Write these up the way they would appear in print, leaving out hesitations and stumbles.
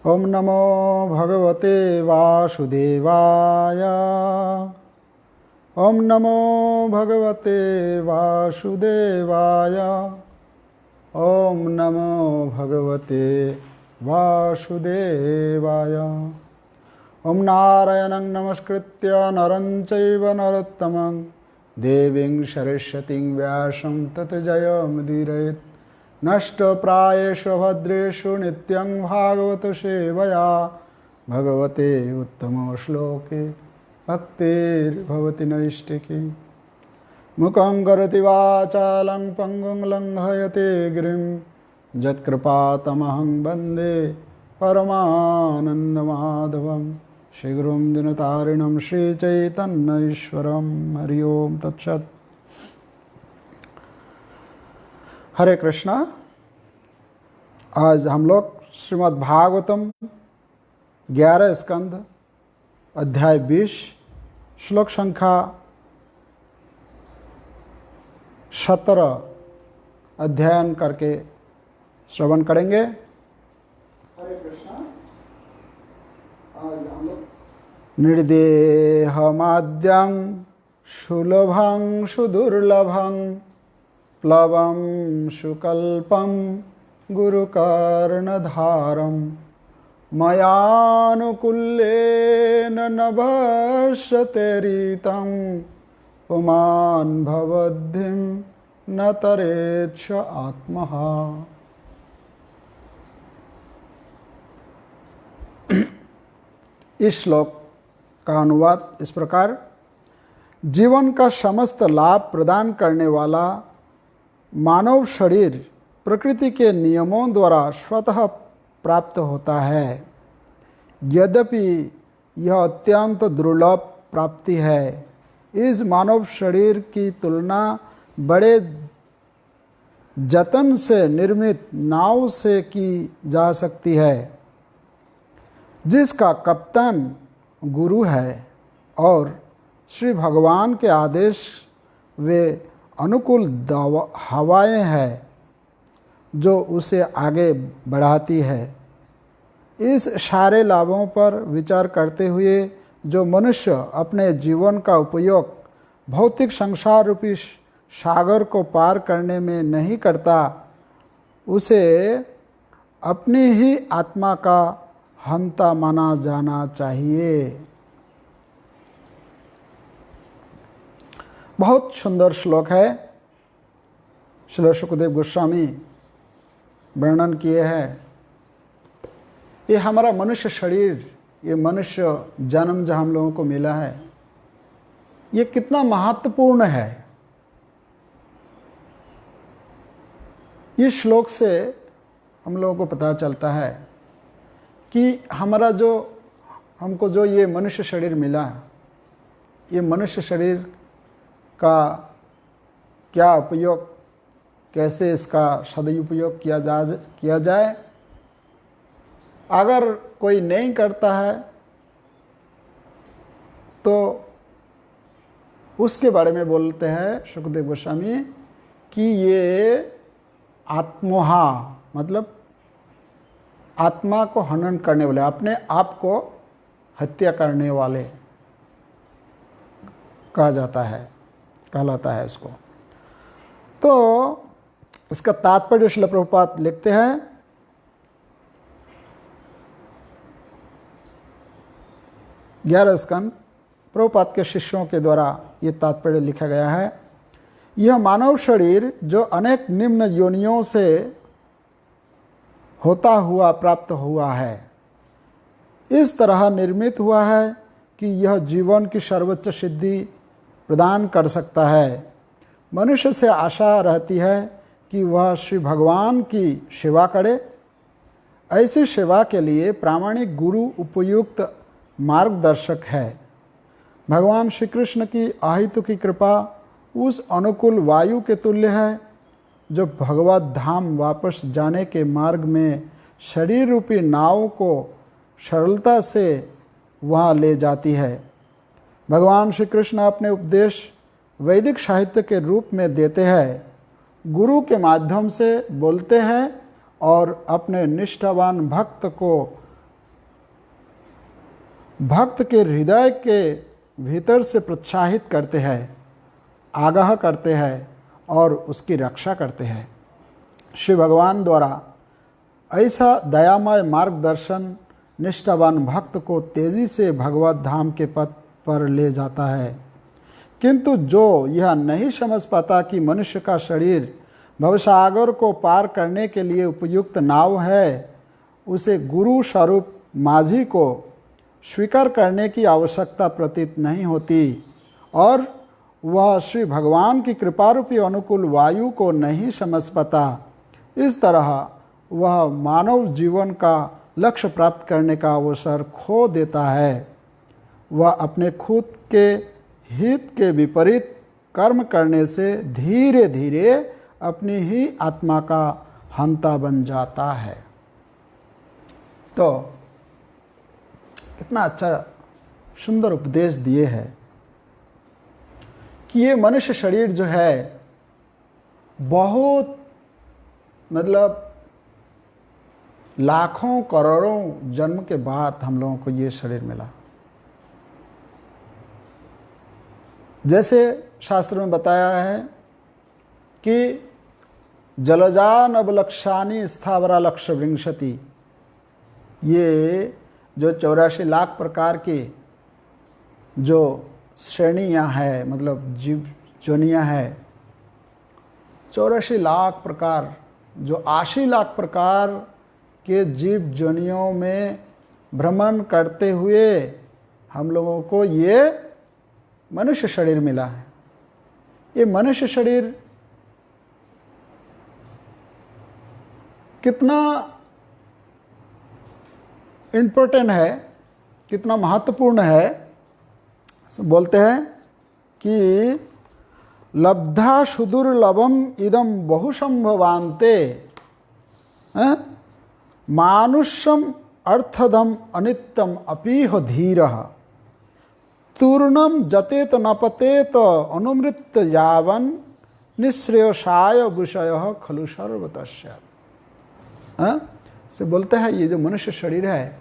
ओम नमो भगवते वासुदेवाय। ओम नमो भगवते वासुदेवाय। ओम नमो भगवते वासुदेवाय। ओम नारायणं नमस्कृत्य नरं चैव नरोत्तमं देवीं सरस्वतीं व्यासं ततो जयमुदीरयेत्। नष्टप्रायेषु भद्रेषु नित्यं भागवत सेवया भगवते उत्तमश्लोके भक्तिर्भवति नैष्टिकी। मुखं करोति वाचालं पङ्गुं लङ्घयते गिरिं यत्कृपातमहं वन्दे परमानन्दमाधवं। श्रीगुरुं दिनतारिणं श्रीचैतन्यईश्वरं। हरि ओम तत्सत्। हरे कृष्णा। आज हम लोग श्रीमद् भागवतम 11 स्कंध अध्याय 20 श्लोक संख्या 17 अध्ययन करके श्रवण करेंगे। हरे कृष्णा। आज हम लोग निर्देहमाद्यं सुलभं सुदुर्लभं प्लवं सुकल्पं गुरुकर्णधारं मयानुकूल्येन नभस्यतेरितं पुमान् भवद्धिं न तरेच्छ आत्मः। इस श्लोक का अनुवाद इस प्रकार: जीवन का समस्त लाभ प्रदान करने वाला मानव शरीर प्रकृति के नियमों द्वारा स्वतः प्राप्त होता है। यद्यपि यह अत्यंत दुर्लभ प्राप्ति है, इस मानव शरीर की तुलना बड़े जतन से निर्मित नाव से की जा सकती है, जिसका कप्तान गुरु है और श्री भगवान के आदेश वे अनुकूल हवाएं हैं जो उसे आगे बढ़ाती है। इस सारे लाभों पर विचार करते हुए जो मनुष्य अपने जीवन का उपयोग भौतिक संसार रूपी सागर को पार करने में नहीं करता, उसे अपनी ही आत्मा का हंता माना जाना चाहिए। बहुत सुंदर श्लोक है। श्री सुखदेव गोस्वामी वर्णन किए हैं। ये हमारा मनुष्य शरीर, ये मनुष्य जन्म जो हम लोगों को मिला है, ये कितना महत्वपूर्ण है। इस श्लोक से हम लोगों को पता चलता है कि हमारा हमको जो ये मनुष्य शरीर मिला, ये मनुष्य शरीर का क्या उपयोग, कैसे इसका सदुपयोग किया जाए। अगर कोई नहीं करता है तो उसके बारे में बोलते हैं सुखदेव गोस्वामी कि ये आत्मोहा, मतलब आत्मा को हनन करने वाले, अपने आप को हत्या करने वाले कहा जाता है, कहलाता है इसको। तो इसका तात्पर्य श्रील प्रभुपाद लिखते हैं, 11 स्कंद प्रभुपाद के शिष्यों के द्वारा ये तात्पर्य लिखा गया है। यह मानव शरीर जो अनेक निम्न योनियों से होता हुआ प्राप्त हुआ है, इस तरह निर्मित हुआ है कि यह जीवन की सर्वोच्च सिद्धि प्रदान कर सकता है। मनुष्य से आशा रहती है कि वह श्री भगवान की सेवा करे। ऐसी सेवा के लिए प्रामाणिक गुरु उपयुक्त मार्गदर्शक है। भगवान श्री कृष्ण की अहेतु की कृपा उस अनुकूल वायु के तुल्य है जो भगवत धाम वापस जाने के मार्ग में शरीर रूपी नाव को सरलता से वहाँ ले जाती है। भगवान श्री कृष्ण अपने उपदेश वैदिक साहित्य के रूप में देते हैं, गुरु के माध्यम से बोलते हैं और अपने निष्ठावान भक्त को भक्त के हृदय के भीतर से प्रोत्साहित करते हैं, आगाह करते हैं और उसकी रक्षा करते हैं। श्री भगवान द्वारा ऐसा दयामय मार्गदर्शन निष्ठावान भक्त को तेजी से भगवत धाम के पथ पर ले जाता है। किंतु जो यह नहीं समझ पाता कि मनुष्य का शरीर भवसागर को पार करने के लिए उपयुक्त नाव है, उसे गुरु स्वरूप माझी को स्वीकार करने की आवश्यकता प्रतीत नहीं होती और वह श्री भगवान की कृपारूपी अनुकूल वायु को नहीं समझ पाता। इस तरह वह मानव जीवन का लक्ष्य प्राप्त करने का अवसर खो देता है। वह अपने खुद के हित के विपरीत कर्म करने से धीरे धीरे अपनी ही आत्मा का हंता बन जाता है। तो कितना अच्छा सुंदर उपदेश दिए हैं कि ये मनुष्य शरीर जो है बहुत मतलब लाखों करोड़ों जन्म के बाद हम लोगों को ये शरीर मिला। जैसे शास्त्र में बताया है कि जलजा नवलक्षानी स्थावरा लक्ष्य विंशति, ये जो 84 लाख प्रकार की जो श्रेणियाँ है, मतलब जीव जोनियाँ है, 84 लाख प्रकार, जो 80 लाख प्रकार के जीव जोनियों में भ्रमण करते हुए हम लोगों को ये मनुष्य शरीर मिला है। ये मनुष्य शरीर कितना इम्पोर्टेंट है, कितना महत्वपूर्ण है। बोलते हैं कि लब्धा सुदुर्लभम इदम बहुसंभवान्ते मानुष्यम अर्थदम अनित्यम अपीह धीरः तूर्णम जतेत न पतेत अनुमृत यावन निःश्रेयसाय विषय खलु सर्वतस्य। से बोलते हैं ये जो मनुष्य शरीर है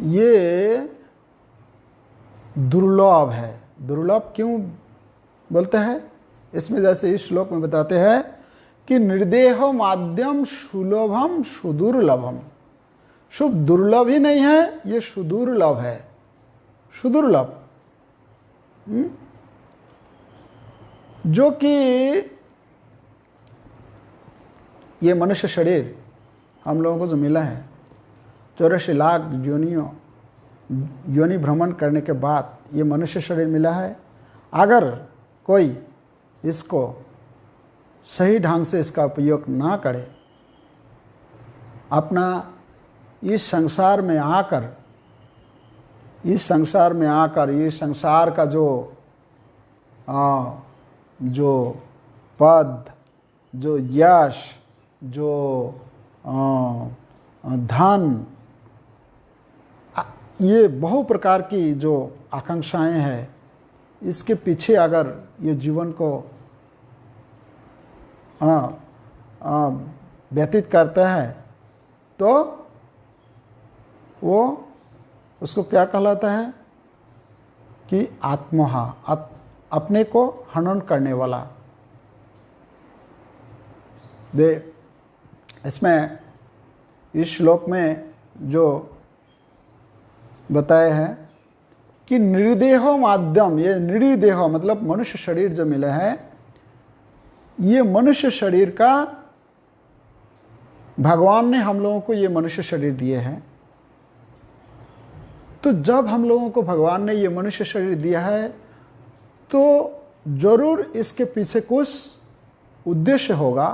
ये दुर्लभ है। दुर्लभ क्यों बोलते हैं? इसमें जैसे इस श्लोक में बताते हैं कि निर्देह माध्यम सुलभम सुदुर्लभम। शुभ दुर्लभ ही नहीं है, ये सुदुर्लभ है। सुदुर्लभ जो कि ये मनुष्य शरीर हम लोगों को जो मिला है 84 लाख योनि भ्रमण करने के बाद ये मनुष्य शरीर मिला है। अगर कोई इसको सही ढंग से इसका उपयोग ना करे, अपना इस संसार में आकर इस संसार का जो पद, जो यश, जो धन, ये बहु प्रकार की जो आकांक्षाएं हैं, इसके पीछे अगर ये जीवन को व्यतीत करता है तो वो उसको क्या कहलाता है कि आत्महा, अपने को हनन करने वाला। दे इसमें इस श्लोक में जो बताया है कि निर्देह माध्यम, ये निर्देह मतलब मनुष्य शरीर जो मिला है, ये मनुष्य शरीर का भगवान ने हम लोगों को ये मनुष्य शरीर दिए हैं। तो जब हम लोगों को भगवान ने ये मनुष्य शरीर दिया है तो जरूर इसके पीछे कुछ उद्देश्य होगा,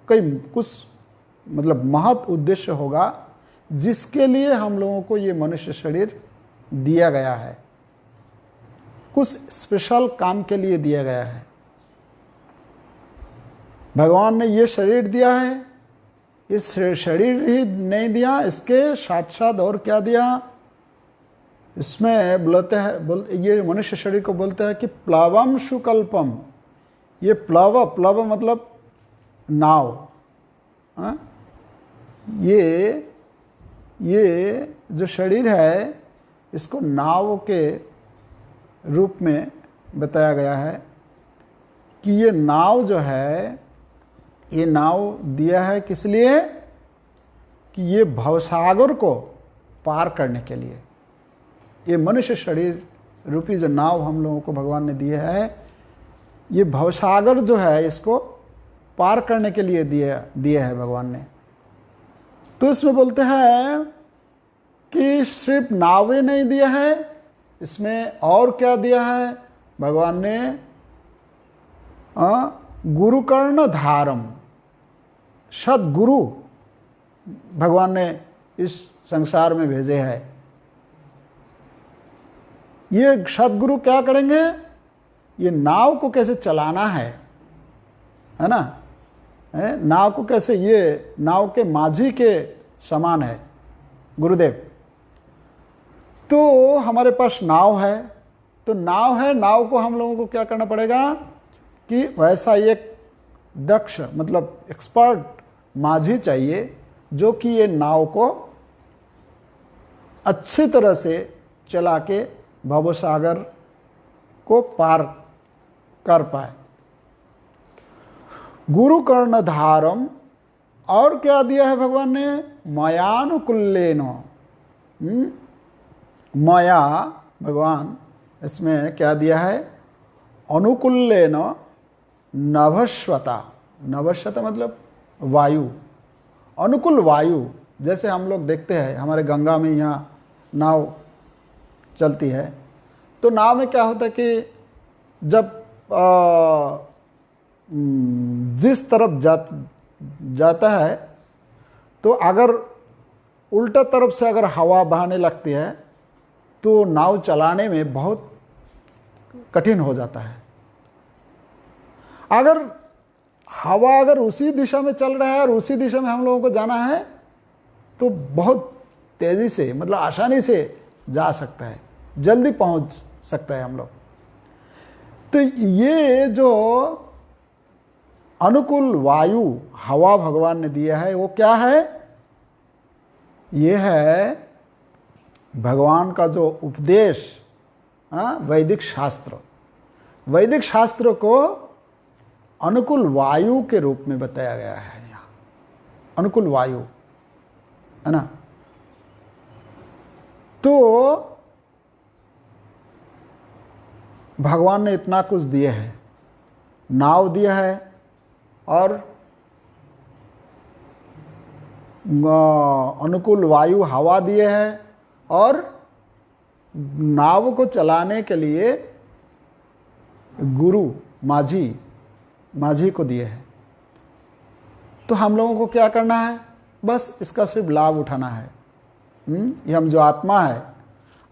कुछ मतलब महत् उद्देश्य होगा जिसके लिए हम लोगों को ये मनुष्य शरीर दिया गया है। कुछ स्पेशल काम के लिए दिया गया है। भगवान ने ये शरीर दिया है, इस शरीर ही नहीं दिया, इसके साथ साथ और क्या दिया? इसमें ये मनुष्य शरीर को बोलते हैं कि प्लवम सुकल्पम। ये प्लव मतलब नाव। ये जो शरीर है इसको नाव के रूप में बताया गया है कि ये नाव जो है, ये नाव दिया है किस लिए? कि ये भवसागर को पार करने के लिए। ये मनुष्य शरीर रूपी जो नाव हम लोगों को भगवान ने दिए है, ये भवसागर जो है इसको पार करने के लिए दिए है भगवान ने। तो इसमें बोलते हैं कि सिर्फ नावें नहीं दिया है, इसमें और क्या दिया है भगवान ने? गुरुकर्ण धारम, सदगुरु भगवान ने इस संसार में भेजे हैं। ये सदगुरु क्या करेंगे? ये नाव को कैसे चलाना है ना? नाव को कैसे, ये नाव के माझी के समान है गुरुदेव। तो हमारे पास नाव है, तो नाव है, नाव को हम लोगों को क्या करना पड़ेगा कि वैसा एक दक्ष मतलब एक्सपर्ट माझी चाहिए जो कि ये नाव को अच्छी तरह से चला के भवसागर को पार कर पाए। गुरुकर्ण धारम, और क्या दिया है भगवान ने? मयानुकूल्येन, माया भगवान इसमें क्या दिया है? अनुकूल्येन नभस्वता, नभस्वता मतलब वायु, अनुकूल वायु। जैसे हम लोग देखते हैं हमारे गंगा में यहाँ नाव चलती है, तो नाव में क्या होता है कि जब जिस तरफ जाता है, तो अगर उल्टा तरफ से अगर हवा बहाने लगती है तो नाव चलाने में बहुत कठिन हो जाता है। अगर हवा अगर उसी दिशा में चल रहा है और उसी दिशा में हम लोगों को जाना है तो बहुत तेज़ी से मतलब आसानी से जा सकता है, जल्दी पहुंच सकता है हम लोग। तो ये जो अनुकूल वायु हवा भगवान ने दिया है वो क्या है? ये है भगवान का जो उपदेश, वैदिक शास्त्र। वैदिक शास्त्र को अनुकूल वायु के रूप में बताया गया है यहाँ, अनुकूल वायु, है ना। तो भगवान ने इतना कुछ दिया है, नाव दिया है और अनुकूल वायु हवा दिए है और नाव को चलाने के लिए गुरु माझी को दिए हैं। तो हम लोगों को क्या करना है? बस इसका सिर्फ लाभ उठाना है। ये हम जो आत्मा है,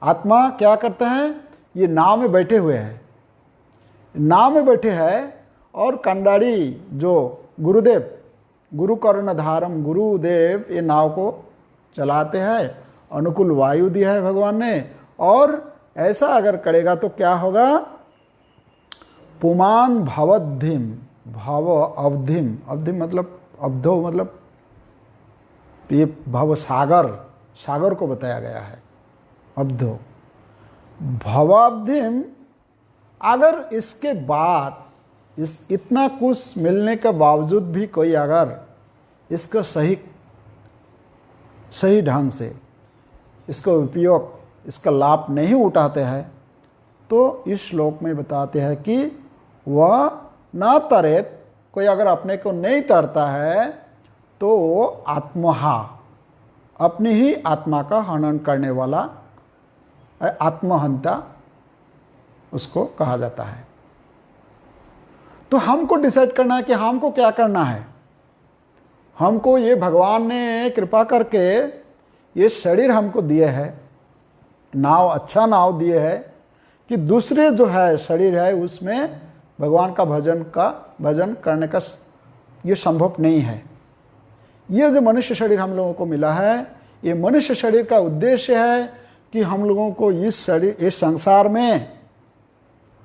आत्मा क्या करते हैं? ये नाव में बैठे हुए हैं, नाव में बैठे हैं और कंडारी जो गुरुदेव, गुरुकर्ण धारम गुरुदेव ये नाव को चलाते हैं। अनुकूल वायु दिया है भगवान ने, और ऐसा अगर करेगा तो क्या होगा? पुमान भवद्धिम, भव अवधिम, अवधिम मतलब अवधो मतलब ये भव सागर, सागर को बताया गया है अवधो। भवाब्धिम, अगर इसके बाद इस इतना कुछ मिलने के बावजूद भी कोई अगर इसका सही ढंग से इसका उपयोग, इसका लाभ नहीं उठाते हैं, तो इस श्लोक में बताते हैं कि वह न तरेत, कोई अगर अपने को नहीं तरता है तो वो आत्महा, अपनी ही आत्मा का हनन करने वाला आत्महंता उसको कहा जाता है। तो हमको डिसाइड करना है कि हमको क्या करना है। हमको ये भगवान ने कृपा करके ये शरीर हमको दिए है, नाव, अच्छा नाव दिए है कि दूसरे जो है शरीर है उसमें भगवान का भजन करने का ये संभव नहीं है। ये जो मनुष्य शरीर हम लोगों को मिला है, ये मनुष्य शरीर का उद्देश्य है कि हम लोगों को इस संसार में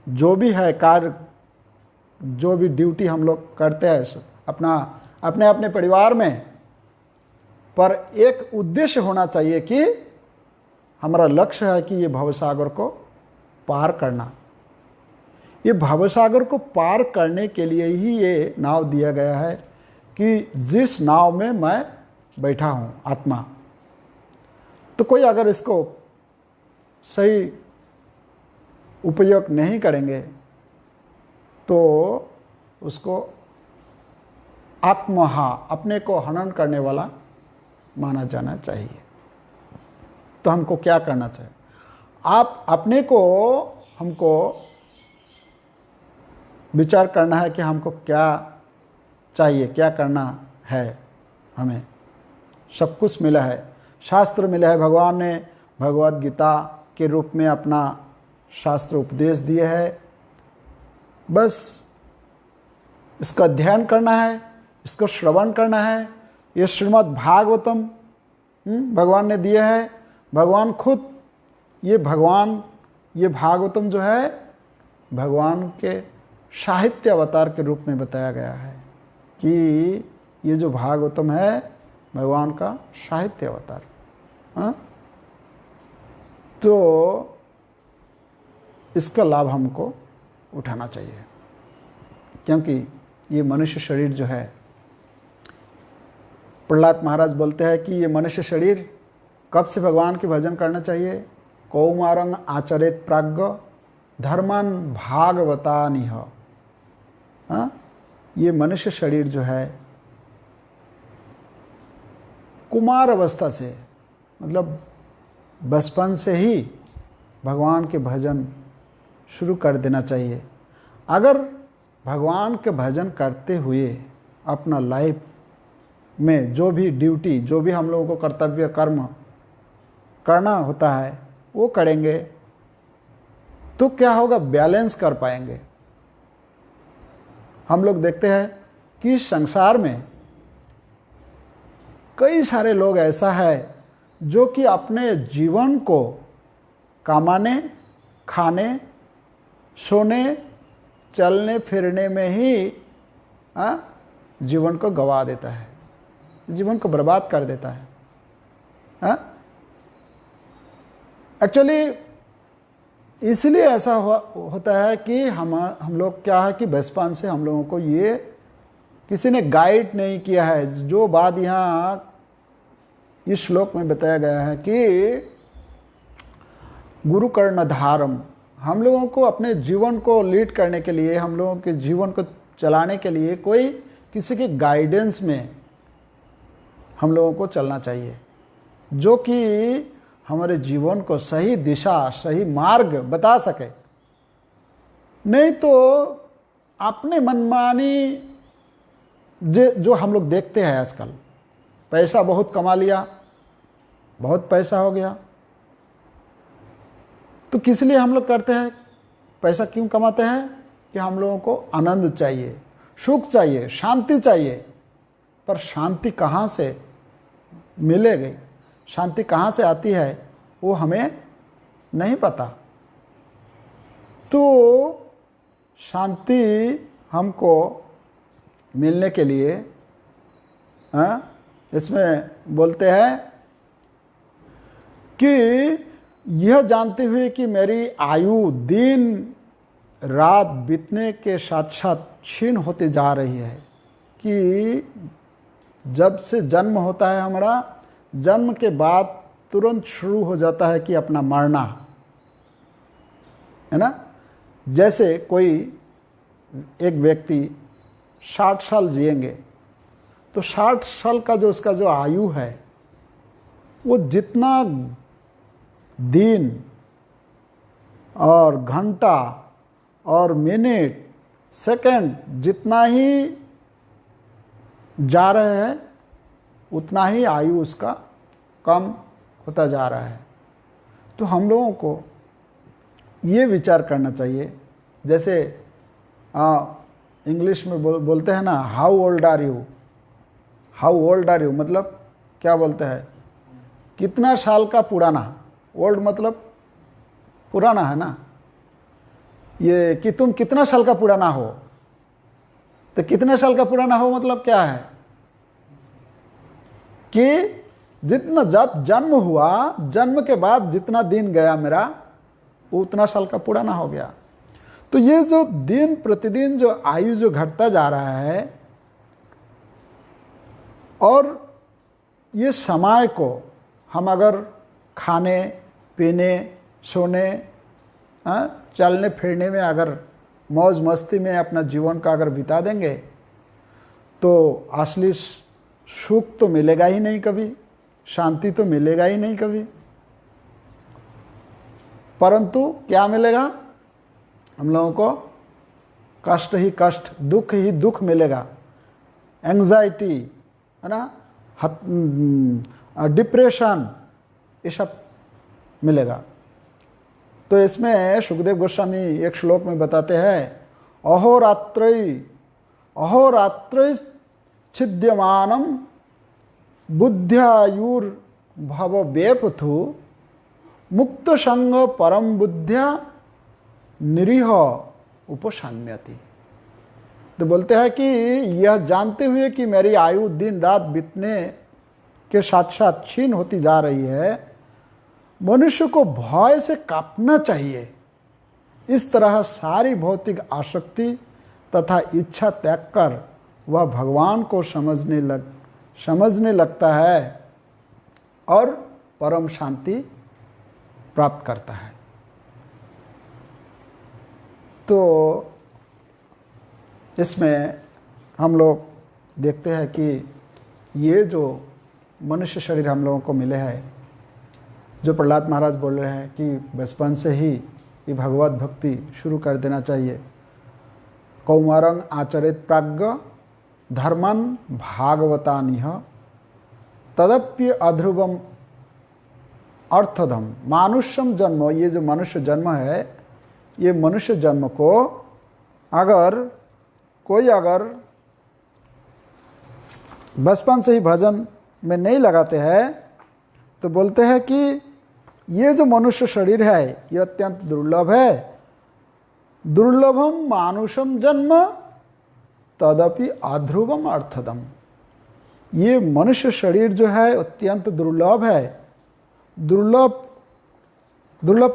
जो भी है कार्य, जो भी ड्यूटी हम लोग करते हैं अपने परिवार में, पर एक उद्देश्य होना चाहिए कि हमारा लक्ष्य है कि ये भवसागर को पार करना। ये भवसागर को पार करने के लिए ही ये नाव दिया गया है कि जिस नाव में मैं बैठा हूँ आत्मा। तो कोई अगर इसको सही उपयोग नहीं करेंगे तो उसको आत्महा, अपने को हनन करने वाला माना जाना चाहिए। तो हमको क्या करना चाहिए? आप अपने को, हमको विचार करना है कि हमको क्या चाहिए, क्या करना है। हमें सब कुछ मिला है, शास्त्र मिला है, भगवान ने भगवद गीता के रूप में अपना शास्त्र उपदेश दिए है। बस इसका अध्ययन करना है, इसको श्रवण करना है। ये श्रीमद् भागवतम भगवान ने दिए है। भगवान खुद ये भागवतम जो है भगवान के साहित्य अवतार के रूप में बताया गया है कि ये जो भागवतम है भगवान का साहित्य अवतार। तो इसका लाभ हमको उठाना चाहिए, क्योंकि ये मनुष्य शरीर जो है, प्रहलाद महाराज बोलते हैं कि ये मनुष्य शरीर कब से भगवान के भजन करना चाहिए? कौमारंग आचरेत प्राज्ञ धर्मान भागवतानिह। ये मनुष्य शरीर जो है कुमार अवस्था से, मतलब बचपन से ही भगवान के भजन शुरू कर देना चाहिए। अगर भगवान के भजन करते हुए अपना लाइफ में जो भी ड्यूटी, जो भी हम लोगों को कर्तव्य कर्म करना होता है वो करेंगे तो क्या होगा? बैलेंस कर पाएंगे। हम लोग देखते हैं कि संसार में कई सारे लोग ऐसा है जो कि अपने जीवन को कमाने, खाने, सोने, चलने फिरने में ही जीवन को गंवा देता है, जीवन को बर्बाद कर देता है। एक्चुअली इसलिए ऐसा होता है कि हम लोग क्या है कि बचपन से हम लोगों को ये किसी ने गाइड नहीं किया है। जो बात यहाँ इस श्लोक में बताया गया है कि गुरु कर्णधारम, हम लोगों को अपने जीवन को लीड करने के लिए, हम लोगों के जीवन को चलाने के लिए कोई किसी के गाइडेंस में हम लोगों को चलना चाहिए, जो कि हमारे जीवन को सही दिशा, सही मार्ग बता सके। नहीं तो अपने मनमानी जो हम लोग देखते हैं आजकल, पैसा बहुत कमा लिया, बहुत पैसा हो गया, तो किस लिए हम लोग करते हैं? पैसा क्यों कमाते हैं? कि हम लोगों को आनंद चाहिए, सुख चाहिए, शांति चाहिए। पर शांति कहाँ से मिलेगी, शांति कहाँ से आती है वो हमें नहीं पता। तो शांति हमको मिलने के लिए इसमें बोलते हैं कि यह जानते हुए कि मेरी आयु दिन रात बीतने के साथ साथ क्षीण होती जा रही है, कि जब से जन्म होता है हमारा, जन्म के बाद तुरंत शुरू हो जाता है कि अपना मरना, है ना। जैसे कोई एक व्यक्ति 60 साल जिएंगे तो 60 साल का जो उसका जो आयु है वो जितना दिन और घंटा और मिनट सेकंड जितना ही जा रहे हैं उतना ही आयु उसका कम होता जा रहा है। तो हम लोगों को ये विचार करना चाहिए, जैसे इंग्लिश में बोलते हैं ना, how old are you, how old are you मतलब क्या बोलते हैं, कितना साल का पुराना। ओल्ड मतलब पुराना है ना, ये कि तुम कितना साल का पुराना हो, तो कितने साल का पुराना हो मतलब क्या है कि जितना जब जन्म हुआ, जन्म के बाद जितना दिन गया मेरा, वो उतना साल का पुराना हो गया। तो ये जो दिन प्रतिदिन जो आयु जो घटता जा रहा है, और ये समय को हम अगर खाने पीने सोने चलने फिरने में अगर मौज मस्ती में अपना जीवन का अगर बिता देंगे तो असली सुख तो मिलेगा ही नहीं कभी, शांति तो मिलेगा ही नहीं कभी। परंतु क्या मिलेगा हम लोगों को? कष्ट ही कष्ट, दुख ही दुख मिलेगा, एंग्जाइटी है ना, डिप्रेशन, ये सब मिलेगा। तो इसमें सुखदेव गोस्वामी एक श्लोक में बताते हैं, अहोरात्रै छिद्यमानम बुद्ध्यायुर्भव व्यपथु मुक्त संग परम बुद्ध्या निरीह उपशान्यति। तो बोलते हैं कि यह जानते हुए कि मेरी आयु दिन रात बीतने के साथ साथ क्षीण होती जा रही है, मनुष्य को भय से कांपना चाहिए। इस तरह सारी भौतिक आसक्ति तथा इच्छा त्याग कर वह भगवान को समझने लगता है और परम शांति प्राप्त करता है। तो इसमें हम लोग देखते हैं कि ये जो मनुष्य शरीर हम लोगों को मिले हैं, जो प्रहलाद महाराज बोल रहे हैं कि बचपन से ही ये भगवत भक्ति शुरू कर देना चाहिए। कौमारंग आचरित प्राज्ञ धर्मन भागवतानिह तदप्य अध्रुवम अर्थधम। मानुष्यम जन्म, ये जो मनुष्य जन्म है, ये मनुष्य जन्म को कोई अगर बचपन से ही भजन में नहीं लगाते हैं तो बोलते हैं कि ये जो मनुष्य शरीर है ये अत्यंत दुर्लभ है। दुर्लभम मानुषम जन्म तदपि अध्रुवम अर्थदम। ये मनुष्य शरीर जो है अत्यंत दुर्लभ है। दुर्लभ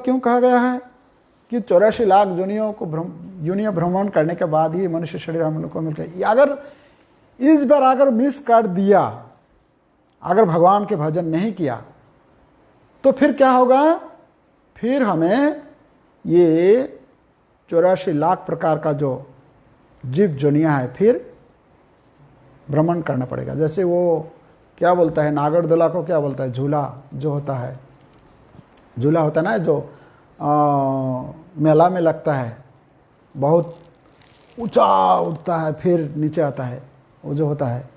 क्यों कहा गया है? कि 84 लाख योनियों भ्रमण करने के बाद ही मनुष्य शरीर हम लोग को मिल गया। अगर इस बार अगर मिस कर दिया, अगर भगवान के भजन नहीं किया तो फिर क्या होगा? फिर हमें ये 84 लाख प्रकार का जो जीव जोनियाँ है फिर भ्रमण करना पड़ेगा। जैसे वो क्या बोलता है, नागरदोला को क्या बोलता है, झूला जो होता है, झूला होता है ना जो मेला में लगता है, बहुत ऊंचा उठता है फिर नीचे आता है, वो जो होता है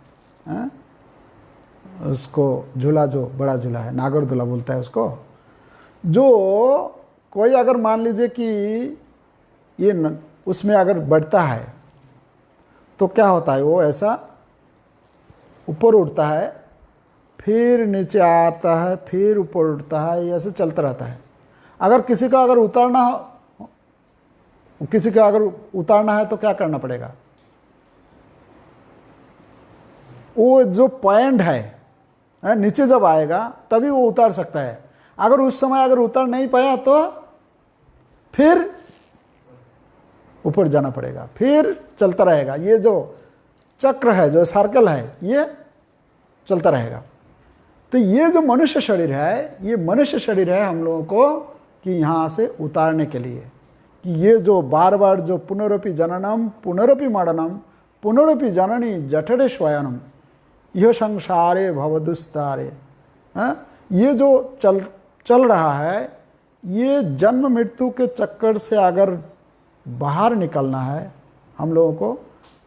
उसको झूला, जो बड़ा झूला है नागरदोला बोलता है उसको। जो कोई अगर मान लीजिए कि ये उसमें अगर बढ़ता है तो क्या होता है, वो ऐसा ऊपर उड़ता है फिर नीचे आता है फिर ऊपर उड़ता है, ये ऐसे चलता रहता है। अगर किसी का अगर उतारना है तो क्या करना पड़ेगा? वो जो पॉइंट है नीचे जब आएगा तभी वो उतार सकता है। अगर उस समय अगर उतार नहीं पाया तो फिर ऊपर जाना पड़ेगा, फिर चलता रहेगा। ये जो चक्र है, जो सर्कल है, ये चलता रहेगा। तो ये जो मनुष्य शरीर है, ये मनुष्य शरीर है हम लोगों को कि यहाँ से उतारने के लिए, कि ये जो बार बार जो पुनरपि जननम पुनरपि मरणम पुनरपि जननी जठरे स्वयनम यह संसारे भवदुस्तारे, ये जो चल रहा है, ये जन्म मृत्यु के चक्कर से अगर बाहर निकलना है हम लोगों को,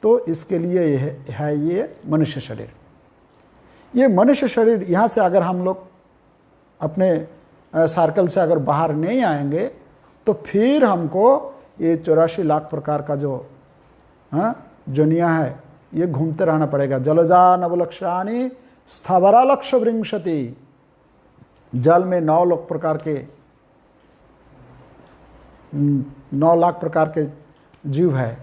तो इसके लिए यह है ये मनुष्य शरीर। ये मनुष्य शरीर यहाँ से अगर हम लोग अपने सर्कल से अगर बाहर नहीं आएंगे तो फिर हमको ये 84 लाख प्रकार का जो जोनिया है ये घूमते रहना पड़ेगा। जलजा नवलक्षानी स्थावरा लक्ष्य विंशति, जल में 9 लाख प्रकार के जीव है।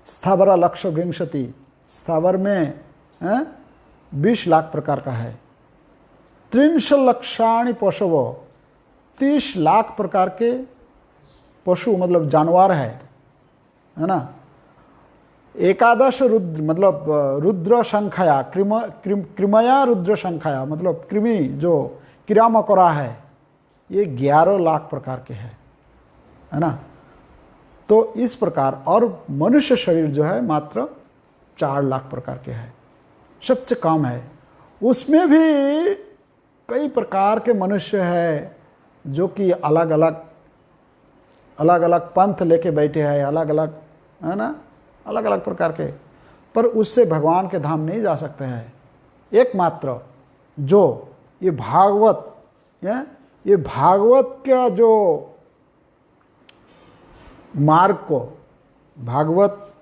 स्थावरा लक्ष्य विंशति, स्थावर में 20 लाख प्रकार का है। त्रिंश लक्षाणि पशवो, 30 लाख प्रकार के पशु मतलब जानवर है ना। एकादश रुद्र मतलब रुद्र संख्या, कृमया रुद्र संख्या मतलब कृमि जो कीड़ा मकोड़ा है, ये 11 लाख प्रकार के है ना। तो इस प्रकार, और मनुष्य शरीर जो है मात्र 4 लाख प्रकार के है, सबसे कम है। उसमें भी कई प्रकार के मनुष्य है जो कि अलग अलग पंथ लेके बैठे हैं, अलग अलग है ना, अलग अलग प्रकार के, पर उससे भगवान के धाम नहीं जा सकते हैं। एकमात्र जो ये भागवत का जो मार्ग को, भागवत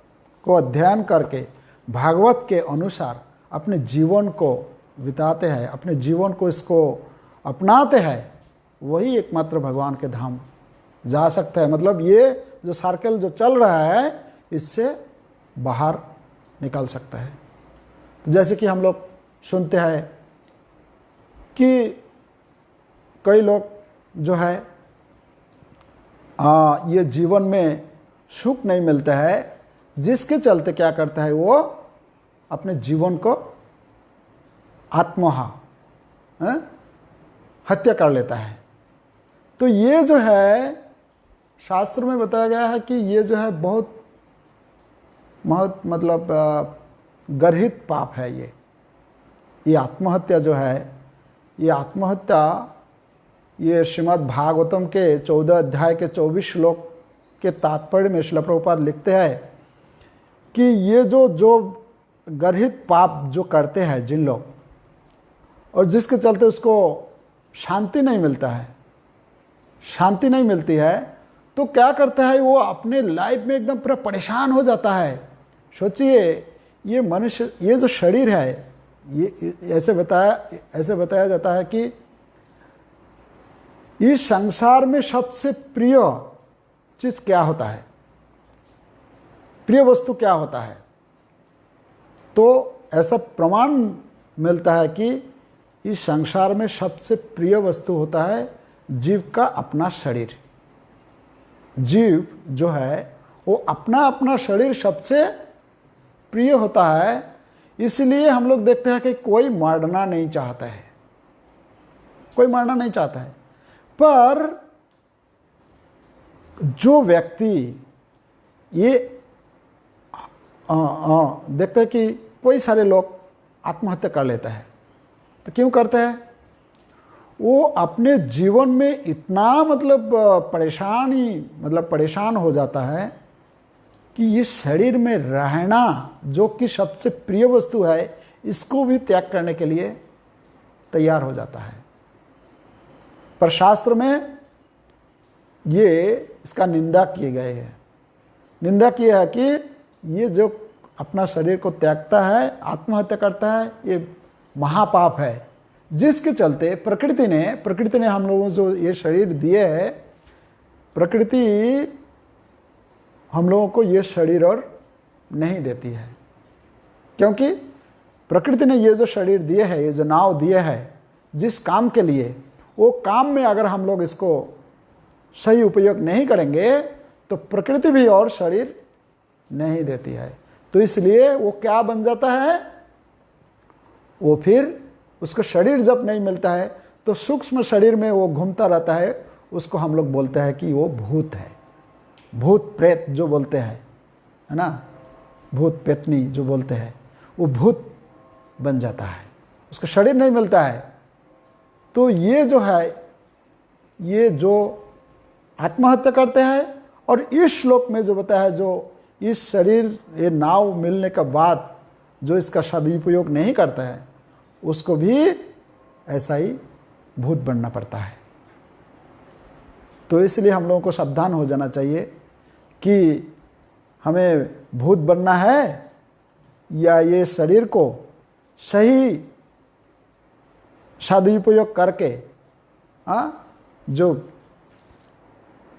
को अध्ययन करके भागवत के अनुसार अपने जीवन को बिताते हैं, अपने जीवन को इसको अपनाते हैं, वही एकमात्र भगवान के धाम जा सकता है। मतलब ये जो सर्कल जो चल रहा है, इससे बाहर निकल सकता है। जैसे कि हम लोग सुनते हैं कि कई लोग जो है ये जीवन में सुख नहीं मिलता है, जिसके चलते क्या करता है, वो अपने जीवन को हत्या कर लेता है। तो ये जो है शास्त्र में बताया गया है कि ये जो है बहुत मतलब गर्हित पाप है। ये आत्महत्या जो है, ये आत्महत्या, ये श्रीमद् भागवतम के 14 अध्याय के 24 श्लोक के तात्पर्य में श्रील प्रभुपाद लिखते हैं कि ये जो गर्हित पाप जो करते हैं जिन लोग, और जिसके चलते उसको शांति नहीं मिलता है, शांति नहीं मिलती है, तो क्या करता है, वो अपने लाइफ में एकदम पूरा परेशान हो जाता है। सोचिए, ये मनुष्य, ये जो शरीर है, ये ऐसे बताया जाता है कि इस संसार में सबसे प्रिय चीज क्या होता है, प्रिय वस्तु क्या होता है। तो ऐसा प्रमाण मिलता है कि इस संसार में सबसे प्रिय वस्तु होता है जीव का अपना शरीर। जीव जो है वो अपना शरीर सबसे प्रिय होता है। इसलिए हम लोग देखते हैं कि कोई मरना नहीं चाहता है, कोई मरना नहीं चाहता है। पर जो व्यक्ति ये देखते हैं कि कोई सारे लोग आत्महत्या कर लेते हैं, तो क्यों करते हैं, वो अपने जीवन में इतना मतलब परेशान हो जाता है कि इस शरीर में रहना जो कि सबसे प्रिय वस्तु है, इसको भी त्याग करने के लिए तैयार हो जाता है। पर शास्त्र में ये इसका निंदा किए गए है, निंदा किया है कि ये जो अपना शरीर को त्यागता है, आत्महत्या करता है, ये महापाप है, जिसके चलते प्रकृति ने हम लोगों को जो ये शरीर दिए है, प्रकृति हम लोगों को ये शरीर और नहीं देती है। क्योंकि प्रकृति ने ये जो शरीर दिए है, ये जो नाव दिए है जिस काम के लिए, वो काम में अगर हम लोग इसको सही उपयोग नहीं करेंगे तो प्रकृति भी और शरीर नहीं देती है। तो इसलिए वो क्या बन जाता है, वो फिर उसको शरीर जब नहीं मिलता है तो सूक्ष्म शरीर में वो घूमता रहता है। उसको हम लोग बोलते हैं कि वो भूत है, भूत प्रेत जो बोलते हैं, है ना, भूत पेतनी जो बोलते हैं, वो भूत बन जाता है, उसको शरीर नहीं मिलता है। तो ये जो है, ये जो आत्महत्या करते हैं, और इस श्लोक में जो बताया है, जो इस शरीर, ये नाव मिलने के बाद जो इसका सदुपयोग नहीं करता है, उसको भी ऐसा ही भूत बनना पड़ता है। तो इसलिए हम लोगों को सावधान हो जाना चाहिए कि हमें भूत बनना है या ये शरीर को सही सदुपयोग करके जो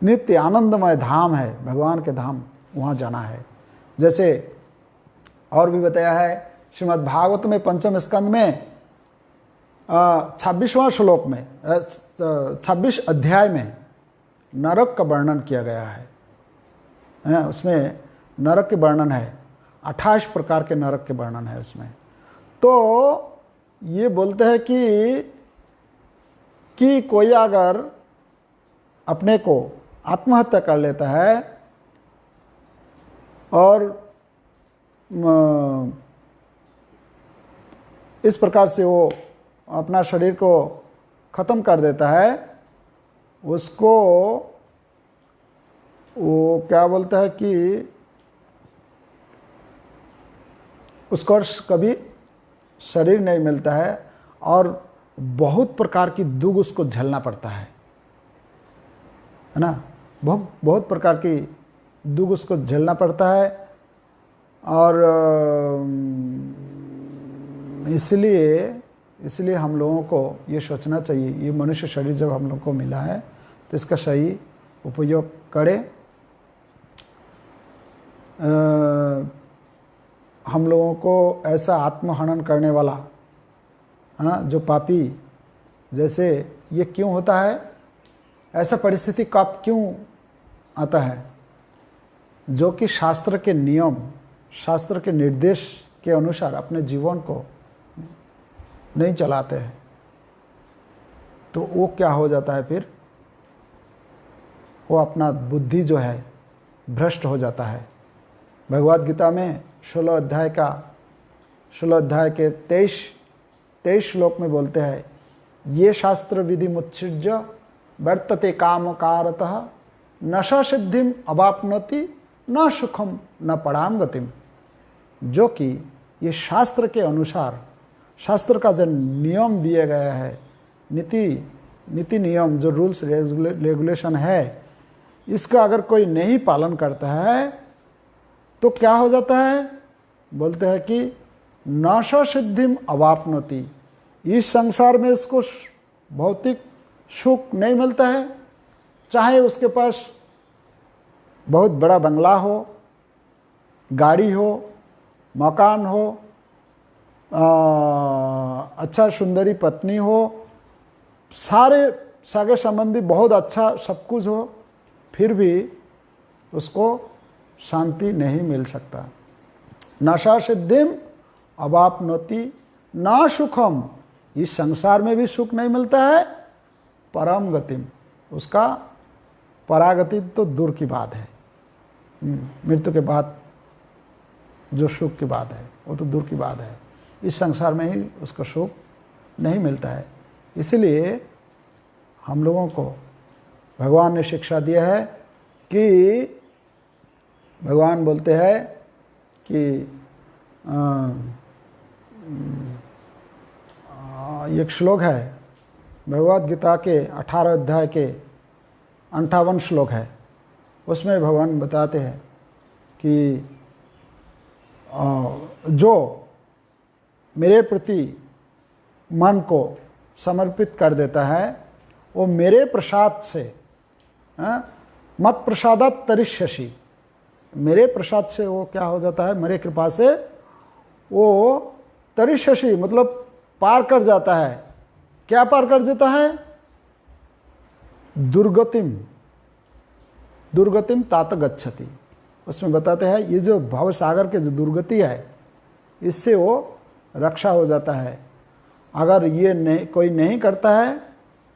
नित्य आनंदमय धाम है, भगवान के धाम, वहाँ जाना है। जैसे और भी बताया है श्रीमद् भागवत में 5वें स्कंद में 26वां श्लोक में 26 अध्याय में नरक का वर्णन किया गया है। उसमें नरक के वर्णन है, 28 प्रकार के नरक के वर्णन है उसमें। तो ये बोलते हैं कि कोई अगर अपने को आत्महत्या कर लेता है और इस प्रकार से वो अपना शरीर को ख़त्म कर देता है, उसको वो क्या बोलता है कि उसको कभी शरीर नहीं मिलता है और बहुत प्रकार की दुख उसको झेलना पड़ता है ना। बहुत प्रकार की दुख उसको झेलना पड़ता है। और इसलिए हम लोगों को ये सोचना चाहिए, ये मनुष्य शरीर जब हम लोग को मिला है तो इसका सही उपयोग करें। हम लोगों को ऐसा आत्महनन करने वाला, जो पापी, जैसे ये क्यों होता है, ऐसा परिस्थिति कब क्यों आता है, जो कि शास्त्र के नियम, शास्त्र के निर्देश के अनुसार अपने जीवन को नहीं चलाते हैं, तो वो क्या हो जाता है, फिर वो अपना बुद्धि जो है भ्रष्ट हो जाता है। भगवद गीता में 16 अध्याय के 23 श्लोक में बोलते हैं, ये शास्त्र विधि मुत्सृज्य वर्तते काम कारतः न सिद्धिम अवाप्नोति न सुखम न पराम गतिम। जो कि ये शास्त्र के अनुसार, शास्त्र का जो नियम दिया गया है, नीति नियम, जो रूल्स रेगुलेशन है, इसका अगर कोई नहीं पालन करता है तो क्या हो जाता है, बोलते हैं कि न सिद्धिम अवाप्नोति, इस संसार में इसको भौतिक सुख नहीं मिलता है, चाहे उसके पास बहुत बड़ा बंगला हो, गाड़ी हो, मकान हो, अच्छा सुंदरी पत्नी हो, सारे सगे संबंधी बहुत अच्छा सब कुछ हो, फिर भी उसको शांति नहीं मिल सकता। नशा सिद्धिम अवाप्नोति न सुखम, इस संसार में भी सुख नहीं मिलता है, परम गतिम, उसका परागति तो दूर की बात है, मृत्यु के बाद जो सुख की बात है वो तो दूर की बात है, इस संसार में ही उसको सुख नहीं मिलता है। इसलिए हम लोगों को भगवान ने शिक्षा दिया है कि भगवान बोलते हैं कि एक श्लोक है भगवद गीता के 18 अध्याय के 58 श्लोक है, उसमें भगवान बताते हैं कि जो मेरे प्रति मन को समर्पित कर देता है वो मेरे प्रसाद से, मत प्रसादात तरिष्यसि, मेरे प्रसाद से वो क्या हो जाता है, मेरे कृपा से वो तरिष्यसि मतलब पार कर जाता है। क्या पार कर देता है, दुर्गतिम तात गच्छति। उसमें बताते हैं ये जो भव सागर के जो दुर्गति है, इससे वो रक्षा हो जाता है। अगर ये कोई नहीं करता है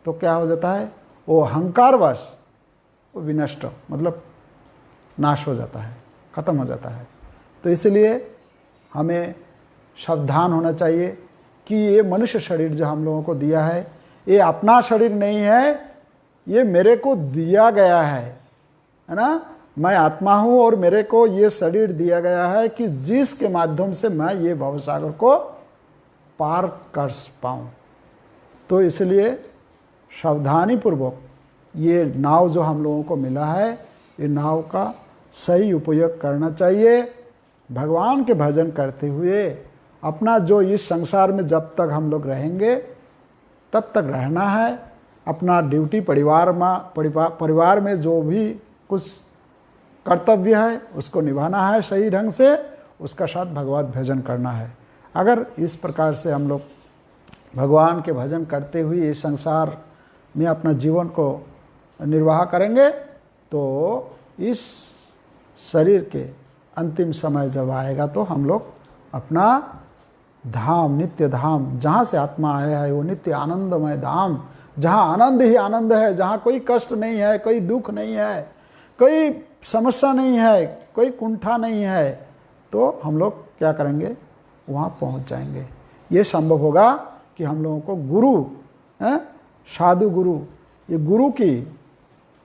तो क्या हो जाता है, वो अहंकारवश वो विनष्ट मतलब नाश हो जाता है, खत्म हो जाता है। तो इसलिए हमें सावधान होना चाहिए कि ये मनुष्य शरीर जो हम लोगों को दिया है, ये अपना शरीर नहीं है, ये मेरे को दिया गया है ना। मैं आत्मा हूँ और मेरे को ये शरीर दिया गया है कि जिसके माध्यम से मैं ये भवसागर को पार कर पाऊँ। तो इसलिए सावधानी पूर्वक ये नाव जो हम लोगों को मिला है, ये नाव का सही उपयोग करना चाहिए। भगवान के भजन करते हुए अपना जो इस संसार में जब तक हम लोग रहेंगे तब तक रहना है। अपना ड्यूटी परिवार में जो भी कुछ कर्तव्य है उसको निभाना है सही ढंग से, उसका साथ भगवत भजन करना है। अगर इस प्रकार से हम लोग भगवान के भजन करते हुए इस संसार में अपना जीवन को निर्वाह करेंगे तो इस शरीर के अंतिम समय जब आएगा तो हम लोग अपना धाम, नित्य धाम, जहाँ से आत्मा आया है वो नित्य आनंदमय धाम, जहाँ आनंद ही आनंद है, जहाँ कोई कष्ट नहीं है, कोई दुख नहीं है, कोई समस्या नहीं है, कोई कुंठा नहीं है, तो हम लोग क्या करेंगे, वहाँ पहुँच जाएंगे। ये संभव होगा कि हम लोगों को गुरु, साधु गुरु, ये गुरु की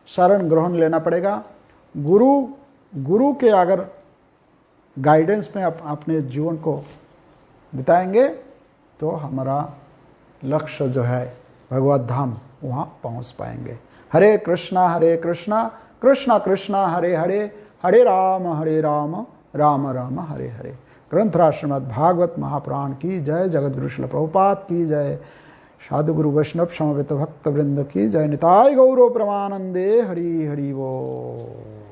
शरण ग्रहण लेना पड़ेगा। गुरु के अगर गाइडेंस में अपने जीवन को बिताएंगे तो हमारा लक्ष्य जो है भगवत धाम वहाँ पहुँच पाएंगे। हरे कृष्णा कृष्णा कृष्णा हरे हरे, हरे राम राम राम हरे हरे। ग्रंथराज श्रीमद् भागवत महापुराण की जय। जगद्गुरु श्रील प्रभुपाद की जय। साधु गुरु वैष्णव समवेत भक्त वृंद की जय। निताय गौर प्रमानंदे। हरि हरि बोल।